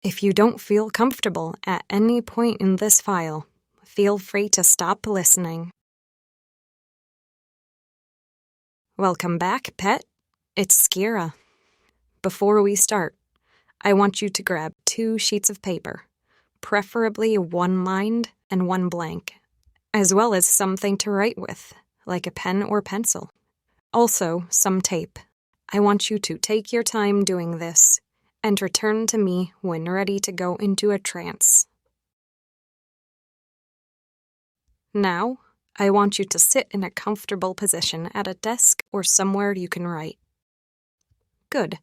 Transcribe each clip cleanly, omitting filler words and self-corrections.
If you don't feel comfortable at any point in this file, feel free to stop listening. Welcome back, pet. It's Skira. Before we start, I want you to grab 2 sheets of paper, preferably one lined and one blank, as well as something to write with, like a pen or pencil. Also, some tape. I want you to take your time doing this and return to me when ready to go into a trance. Now, I want you to sit in a comfortable position at a desk or somewhere you can write. Good.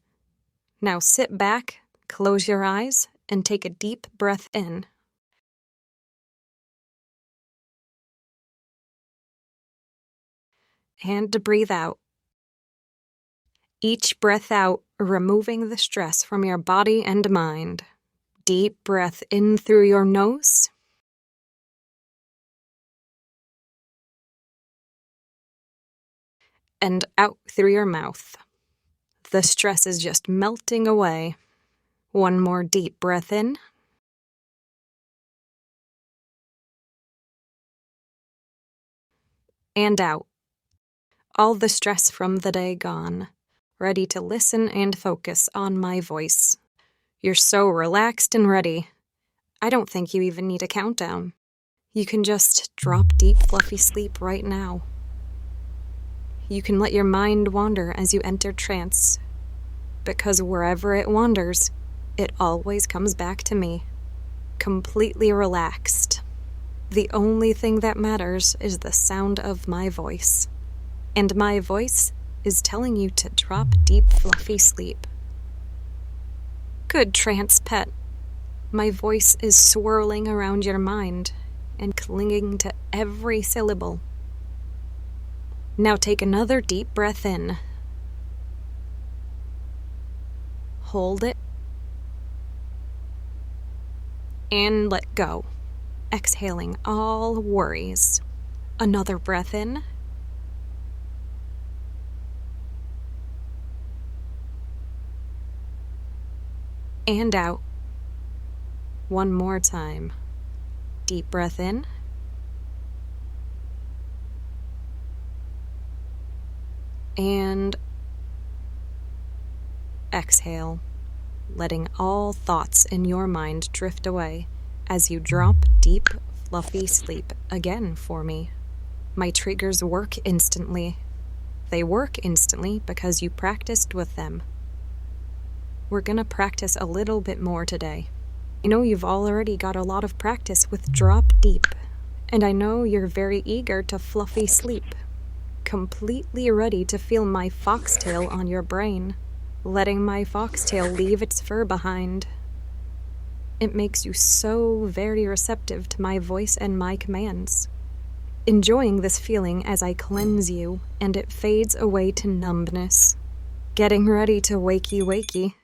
Now sit back, close your eyes, and take a deep breath in. And breathe out. Each breath out, removing the stress from your body and mind. Deep breath in through your nose. And out through your mouth. The stress is just melting away. One more deep breath in. And out. All the stress from the day gone. Ready to listen and focus on my voice. You're so relaxed and ready. I don't think you even need a countdown. You can just drop deep, fluffy sleep right now. You can let your mind wander as you enter trance, because wherever it wanders, it always comes back to me, completely relaxed. The only thing that matters is the sound of my voice, and my voice is telling you to drop deep, fluffy sleep. Good trance, pet. My voice is swirling around your mind and clinging to every syllable. Now take another deep breath in. Hold it. And let go, exhaling all worries. Another breath in. And out. One more time. Deep breath in. And exhale, letting all thoughts in your mind drift away as you drop deep, fluffy sleep again for me. My triggers work instantly. They work instantly because you practiced with them. We're gonna practice a little bit more today. I know you've already got a lot of practice with drop deep, and I know you're very eager to fluffy sleep. Completely ready to feel my foxtail on your brain, letting my foxtail leave its fur behind. It makes you so very receptive to my voice and my commands. Enjoying this feeling as I cleanse you, and it fades away to numbness. Getting ready to wakey.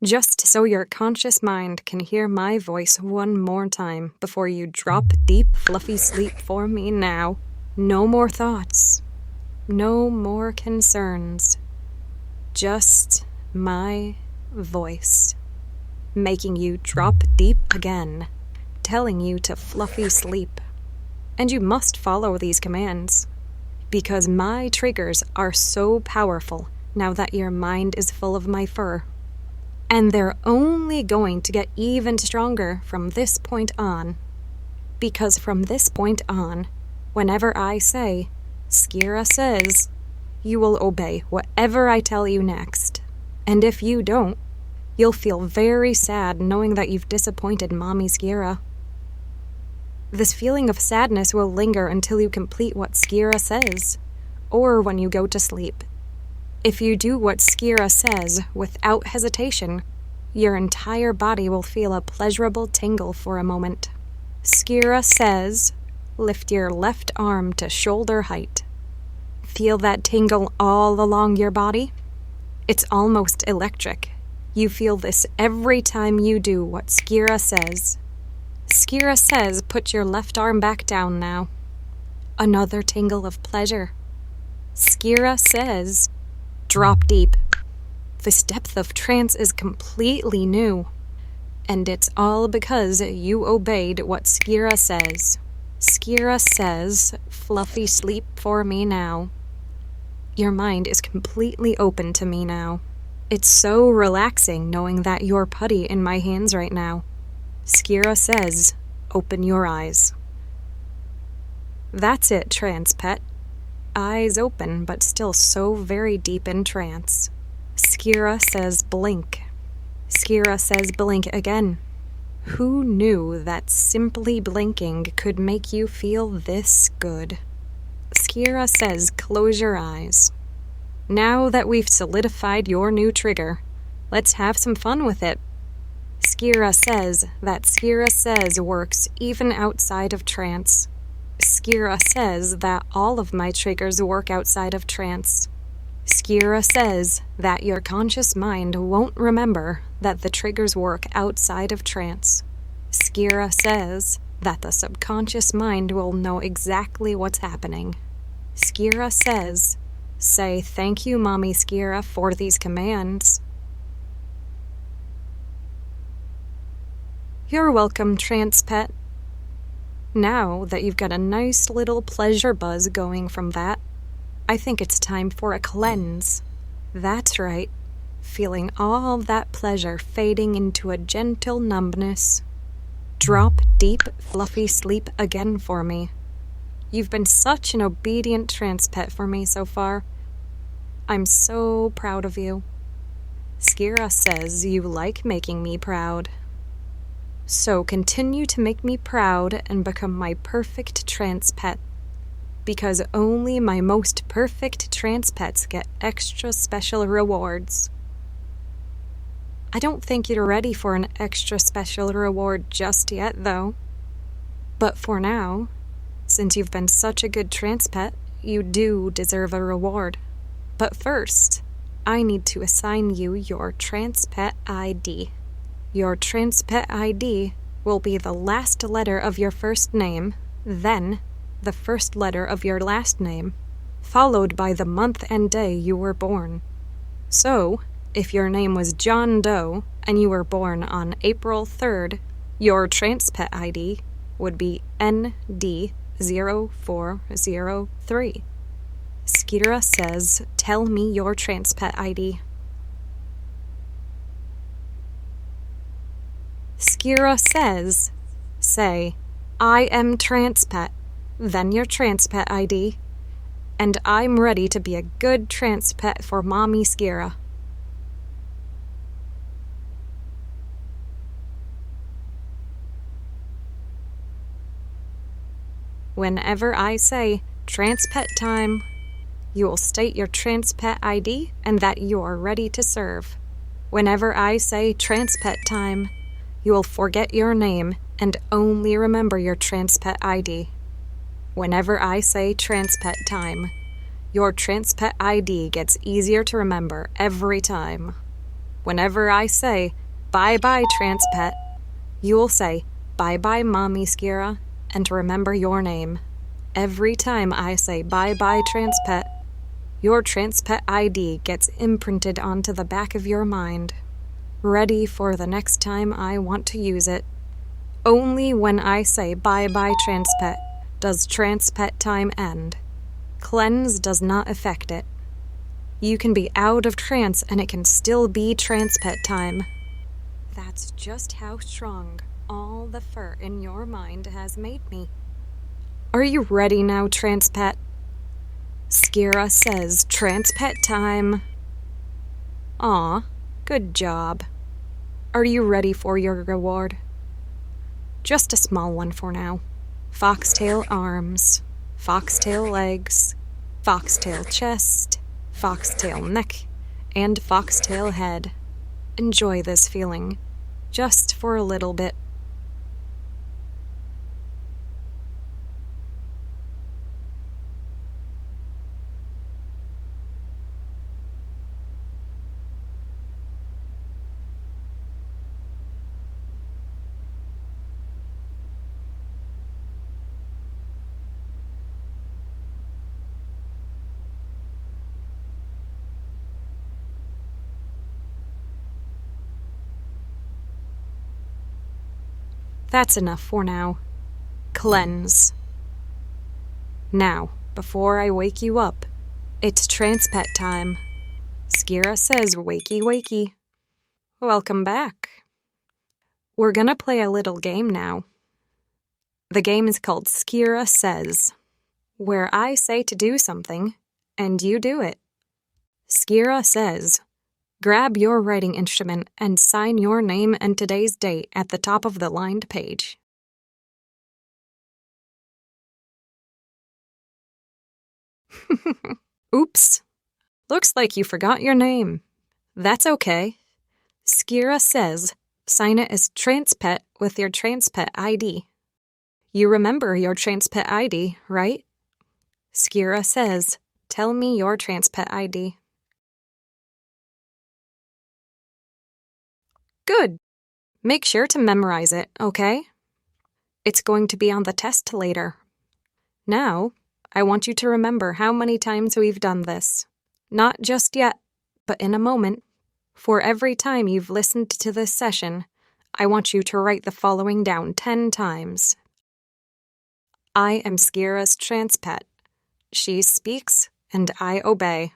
Just so your conscious mind can hear my voice one more time before you drop deep, fluffy sleep for me now. No more thoughts. No more concerns. Just my voice, making you drop deep again, telling you to fluffy sleep. And you must follow these commands, because my triggers are so powerful now that your mind is full of my fur. And they're only going to get even stronger from this point on, because from this point on, whenever I say, Skira says, you will obey whatever I tell you next. And if you don't, you'll feel very sad knowing that you've disappointed Mommy Skira. This feeling of sadness will linger until you complete what Skira says, or when you go to sleep. If you do what Skira says without hesitation, your entire body will feel a pleasurable tingle for a moment. Skira says, lift your left arm to shoulder height. Feel that tingle all along your body? It's almost electric. You feel this every time you do what Skira says. Skira says put your left arm back down now. Another tingle of pleasure. Skira says drop deep. This depth of trance is completely new. And it's all because you obeyed what Skira says. Skira says, fluffy sleep for me now. Your mind is completely open to me now. It's so relaxing knowing that you're putty in my hands right now. Skira says, open your eyes. That's it, trance pet. Eyes open, but still so very deep in trance. Skira says blink. Skira says blink again. Who knew that simply blinking could make you feel this good? Skira says close your eyes. Now that we've solidified your new trigger, let's have some fun with it. Skira says that Skira says works even outside of trance. Skira says that all of my triggers work outside of trance. Skira says that your conscious mind won't remember that the triggers work outside of trance. Skira says that the subconscious mind will know exactly what's happening. Skira says, say thank you, Mommy Skira, for these commands. You're welcome, trance pet. Now that you've got a nice little pleasure buzz going from that, I think it's time for a cleanse. That's right, feeling all that pleasure fading into a gentle numbness. Drop deep, fluffy sleep again for me. You've been such an obedient trance pet for me so far. I'm so proud of you. Skira says you like making me proud. So continue to make me proud and become my perfect trance pet. Because only my most perfect trance pets get extra special rewards. I don't think you're ready for an extra special reward just yet, though. But for now, since you've been such a good trance pet, you do deserve a reward. But first, I need to assign you your trance pet ID. Your trance pet ID will be the last letter of your first name, then the first letter of your last name, followed by the month and day you were born. So, if your name was John Doe and you were born on April 3rd, your trance pet ID would be ND0403. Skira says, tell me your trance pet ID. Skira says, say, I am trance pet, then your trance pet ID, and I'm ready to be a good trance pet for Mommy Skira. Whenever I say, trance pet time, you will state your trance pet ID and that you are ready to serve. Whenever I say trance pet time, you will forget your name and only remember your trance pet ID. Whenever I say trance pet time, your trance pet ID gets easier to remember every time. Whenever I say bye-bye trance pet, you will say bye-bye Mommy Skira and remember your name. Every time I say bye-bye trance pet, your trance pet ID gets imprinted onto the back of your mind, ready for the next time I want to use it. Only when I say bye-bye trance pet does trance pet time end. Cleanse does not affect it. You can be out of trance and it can still be trance pet time. That's just how strong all the fur in your mind has made me. Are you ready now, trance pet? Skira says trance pet time. Aw, good job. Are you ready for your reward? Just a small one for now. Foxtail arms, foxtail legs, foxtail chest, foxtail neck, and foxtail head. Enjoy this feeling, just for a little bit. That's enough for now. Cleanse. Now, before I wake you up, it's trance pet time. Skira says wakey wakey. Welcome back. We're gonna play a little game now. The game is called Skira Says, where I say to do something, and you do it. Skira says, grab your writing instrument and sign your name and today's date at the top of the lined page. Oops. Looks like you forgot your name. That's okay. Skira says, sign it as Trance Pet with your Trance Pet ID. You remember your Trance Pet ID, right? Skira says, tell me your Trance Pet ID. Good. Make sure to memorize it, okay? It's going to be on the test later. Now, I want you to remember how many times we've done this. Not just yet, but in a moment. For every time you've listened to this session, I want you to write the following down 10 times. I am Skira's trance pet. She speaks, and I obey.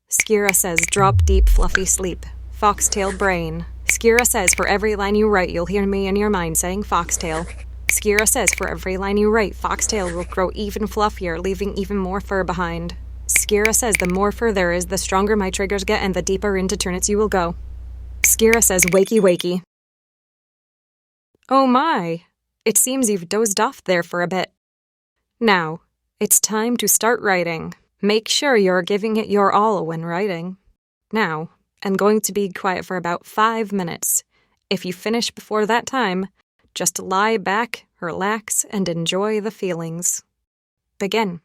Skira says, drop deep, fluffy sleep. Foxtail brain. Skira says, for every line you write, you'll hear me in your mind saying foxtail. Skira says, for every line you write, foxtail will grow even fluffier, leaving even more fur behind. Skira says, the more fur there is, the stronger my triggers get and the deeper into turnits you will go. Skira says, wakey wakey. Oh my, it seems you've dozed off there for a bit. Now, it's time to start writing. Make sure you're giving it your all when writing. Now, I'm going to be quiet for about 5 minutes. If you finish before that time, just lie back, relax, and enjoy the feelings. Begin.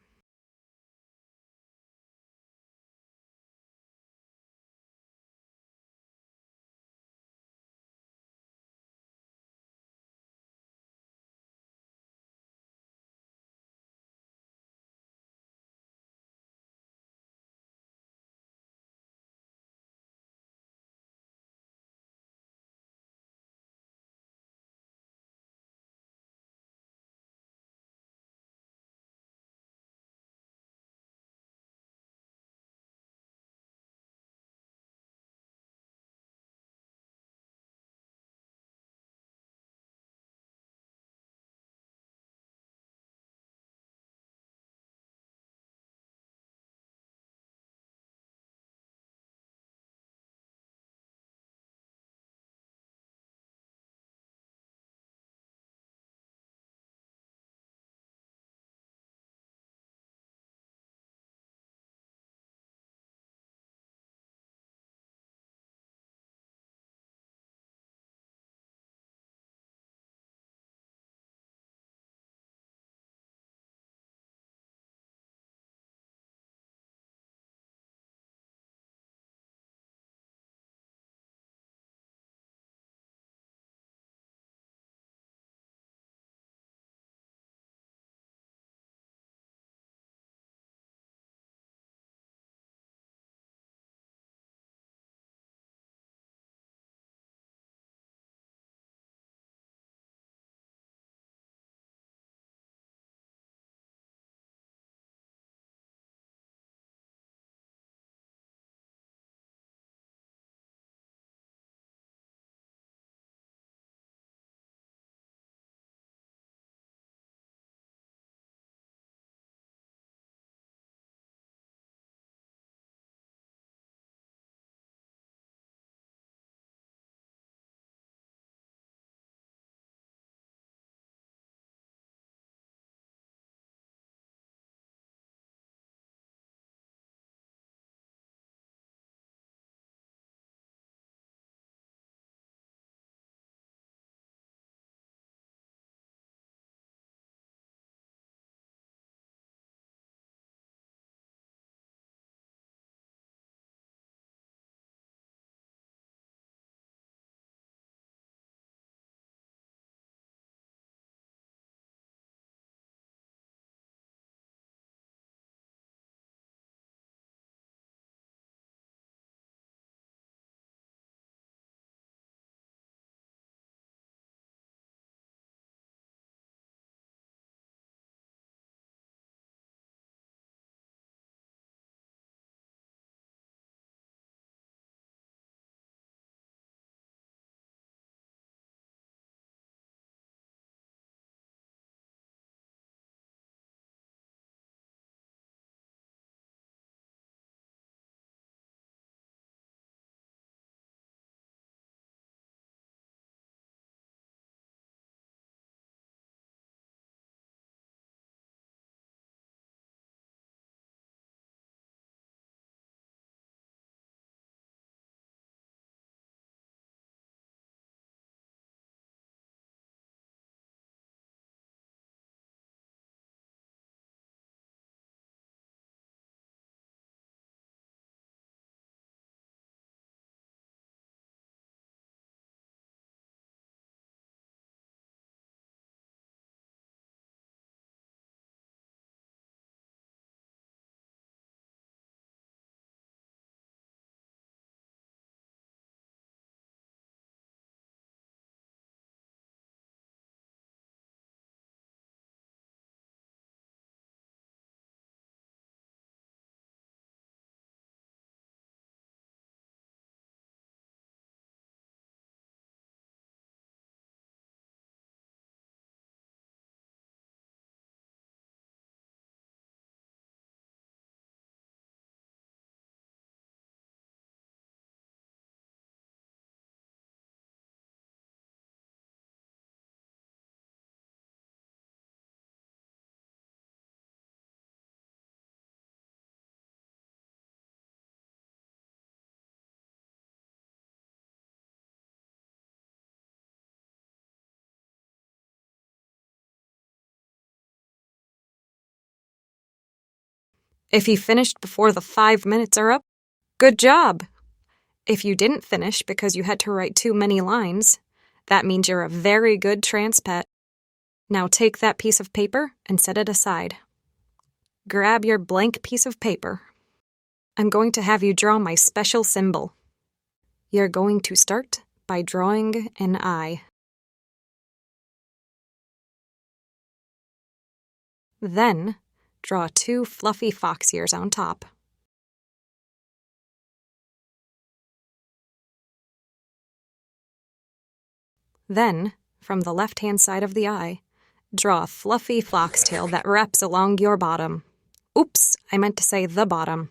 If you finished before the 5 minutes are up, good job. If you didn't finish because you had to write too many lines, that means you're a very good trance pet. Now take that piece of paper and set it aside. Grab your blank piece of paper. I'm going to have you draw my special symbol. You're going to start by drawing an eye. Then, draw 2 fluffy fox ears on top. Then, from the left-hand side of the eye, draw a fluffy foxtail that wraps along your bottom. Oops, I meant to say the bottom.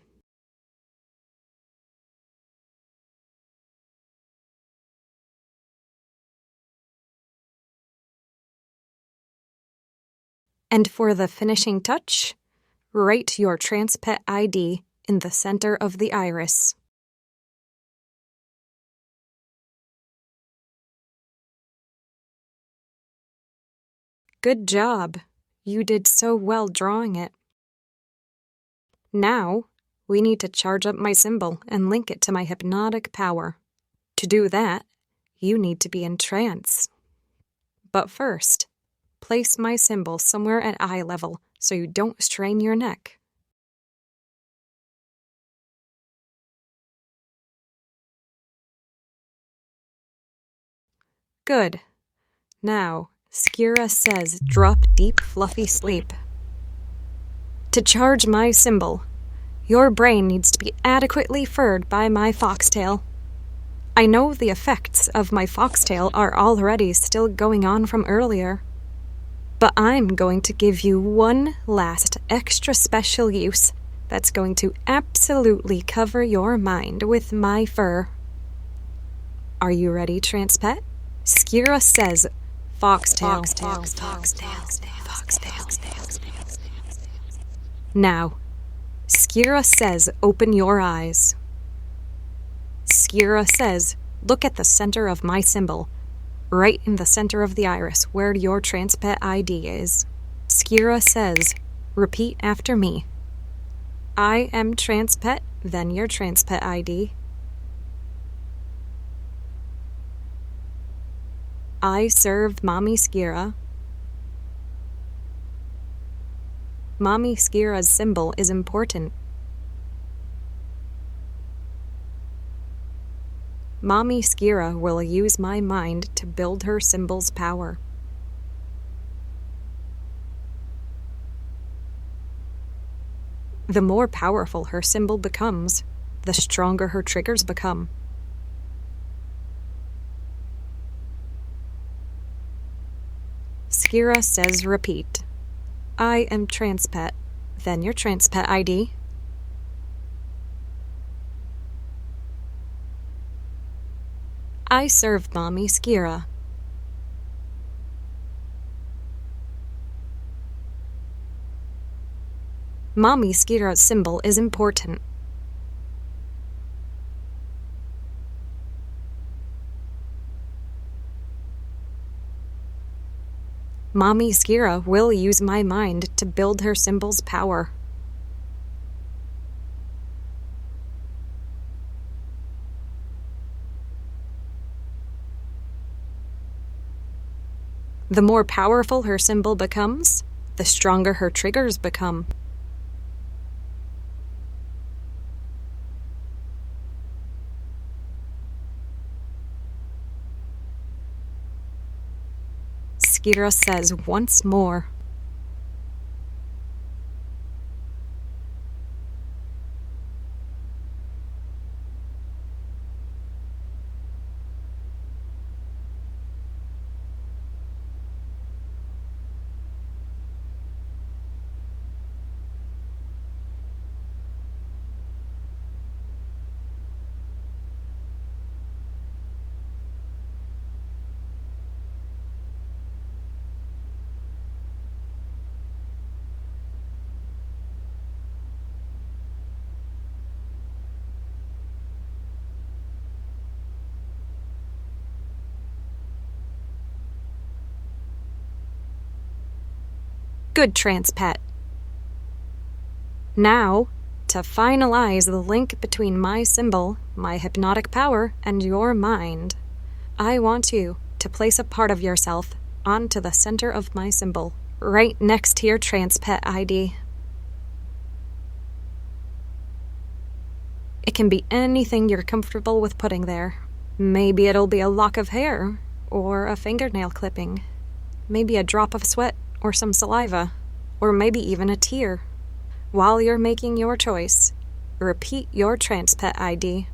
And for the finishing touch, write your trance pet ID in the center of the iris. Good job. You did so well drawing it. Now, we need to charge up my symbol and link it to my hypnotic power. To do that, you need to be in trance. But first, place my symbol somewhere at eye level so you don't strain your neck. Good. Now, Skira says drop deep fluffy sleep. To charge my symbol, your brain needs to be adequately furred by my foxtail. I know the effects of my foxtail are already still going on from earlier, but I'm going to give you one last extra special use that's going to absolutely cover your mind with my fur. Are you ready, trance pet? Skira says foxtail. Now, Skira says open your eyes. Skira says look at the center of my symbol, right in the center of the iris where your trance pet ID is. Skira says repeat after me. I am trance pet, then your trance pet ID. I serve Mommy Skira. Mommy Skira's symbol is important. Mommy Skira will use my mind to build her symbol's power. The more powerful her symbol becomes, the stronger her triggers become. Skira says repeat. I am trance pet, then your trance pet ID. I serve Mommy Skira. Mommy Skira's symbol is important. Mommy Skira will use my mind to build her symbol's power. The more powerful her symbol becomes, the stronger her triggers become. Skira says once more. Good trance pet. Now, to finalize the link between my symbol, my hypnotic power, and your mind, I want you to place a part of yourself onto the center of my symbol, right next to your trance pet ID. It can be anything you're comfortable with putting there. Maybe it'll be a lock of hair, or a fingernail clipping. Maybe a drop of sweat, or some saliva, or maybe even a tear. While you're making your choice, repeat your trance pet ID.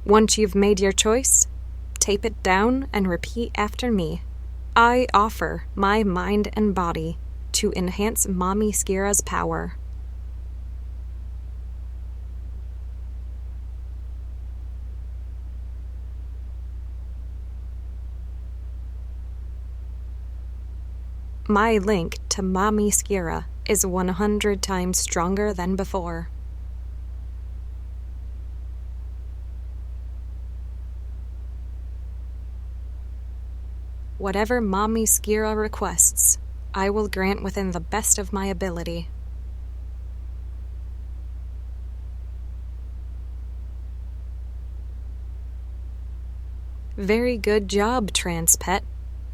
Once you've made your choice, tape it down and repeat after me. I offer my mind and body to enhance Mommy Skira's power. My link to Mommy Skira is 100 times stronger than before. Whatever Mommy Skira requests, I will grant within the best of my ability. Very good job, Trance Pet.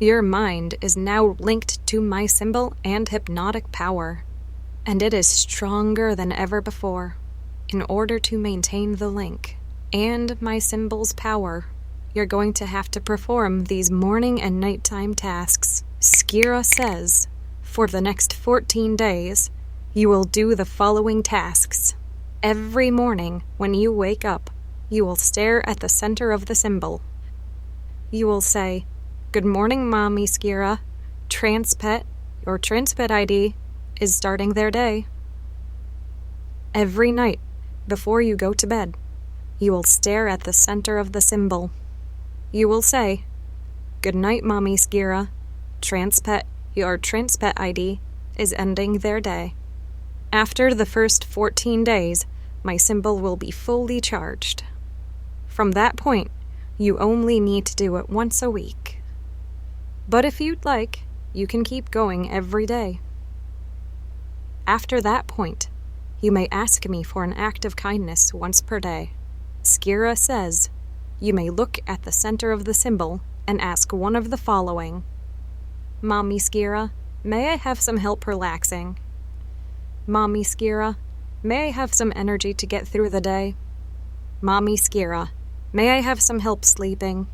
Your mind is now linked to my symbol and hypnotic power, and it is stronger than ever before. In order to maintain the link and my symbol's power, you're going to have to perform these morning and nighttime tasks. Skira says, for the next 14 days, you will do the following tasks. Every morning when you wake up, you will stare at the center of the symbol. You will say, "Good morning, Mommy Skira. Trance Pet, your Trance Pet ID, is starting their day." Every night, before you go to bed, you will stare at the center of the symbol. You will say, "Good night, Mommy Skira. Trance Pet, your Trance Pet ID, is ending their day." After the first 14 days, my symbol will be fully charged. From that point, you only need to do it once a week. But if you'd like, you can keep going every day. After that point, you may ask me for an act of kindness once per day. Skira says, you may look at the center of the symbol and ask one of the following. "Mommy Skira, may I have some help relaxing?" "Mommy Skira, may I have some energy to get through the day?" "Mommy Skira, may I have some help sleeping?"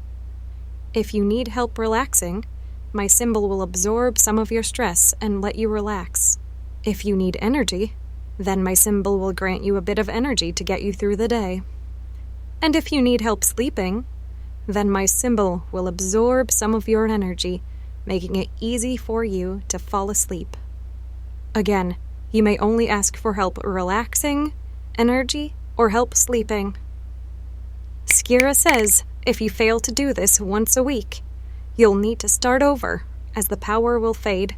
If you need help relaxing, my symbol will absorb some of your stress and let you relax. If you need energy, then my symbol will grant you a bit of energy to get you through the day. And if you need help sleeping, then my symbol will absorb some of your energy, making it easy for you to fall asleep. Again, you may only ask for help relaxing, energy, or help sleeping. Skira says if you fail to do this once a week, you'll need to start over, as the power will fade.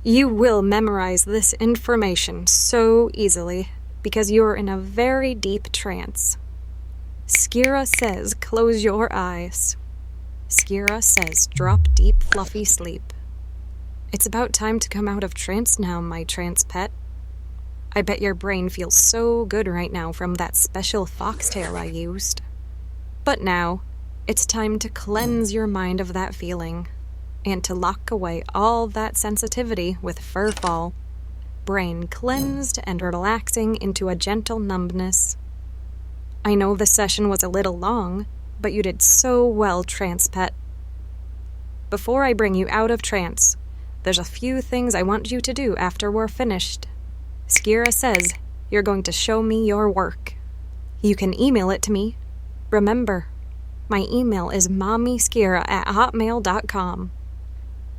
You will memorize this information so easily, because you're in a very deep trance. Skira says close your eyes. Skira says drop deep, fluffy sleep. It's about time to come out of trance now, my trance pet. I bet your brain feels so good right now from that special foxtail I used. But now, it's time to cleanse your mind of that feeling, and to lock away all that sensitivity with fur fall. Brain cleansed and relaxing into a gentle numbness. I know the session was a little long, but you did so well, Trance Pet. Before I bring you out of trance, there's a few things I want you to do after we're finished. Skira says you're going to show me your work. You can email it to me. Remember, my email is mommyskira@hotmail.com.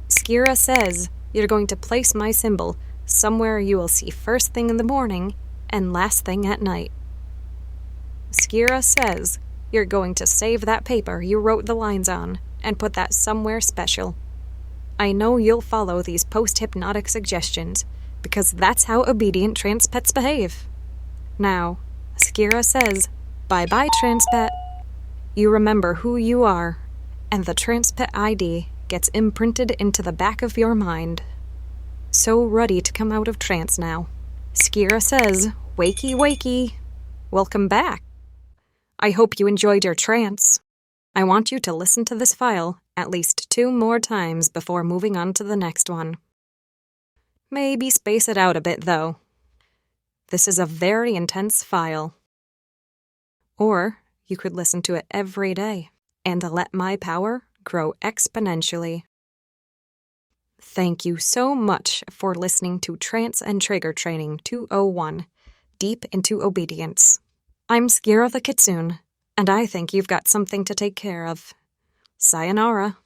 Skira says you're going to place my symbol somewhere you will see first thing in the morning and last thing at night. Skira says you're going to save that paper you wrote the lines on and put that somewhere special. I know you'll follow these post-hypnotic suggestions because that's how obedient trance pets behave. Now, Skira says Bye-bye, Trance Pet. You remember who you are, and the Trance Pet ID gets imprinted into the back of your mind. So ready to come out of trance now. Skira says, wakey wakey. Welcome back. I hope you enjoyed your trance. I want you to listen to this file at least 2 more times before moving on to the next one. Maybe space it out a bit, though. This is a very intense file. Or you could listen to it every day and let my power grow exponentially. Thank you so much for listening to Trance and Trigger Training 201, Deep into Obedience. I'm Skira the Kitsune, and I think you've got something to take care of. Sayonara.